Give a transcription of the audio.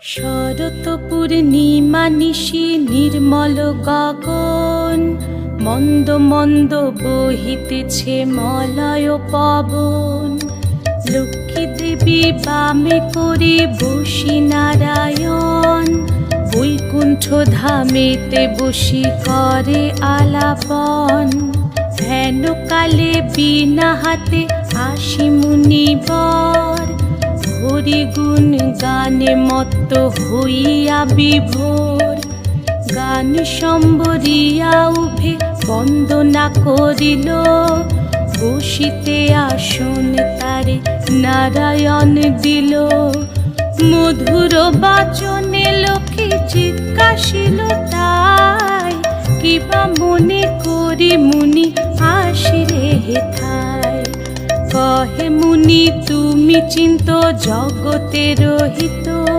শরৎ পূর্ণিমা নিশি নির্মল গগন, মন্দ মন্দ বহিতেছে মলয় পবন। লক্ষ্মী দেবী বামে করে বসি নারায়ণ, বৈকুণ্ঠ ধামেতে বসি করে আলাপন। হেন কালে বিনা হাতে আসি মুনিবর, হরি গুণ গানে মত্ত হইয়া বিভোর। গান সম্বরিয়া উভে বন্দনা করিল, বসিতে আসন তারে নারায়ণ দিল। মধুর বাচনে লোকে জিজ্ঞাসিল তাই, কিবা মনে করি মুনি আসিরে হেথায়। কহে মুনি তুমি চিন্ত জগতের হিত,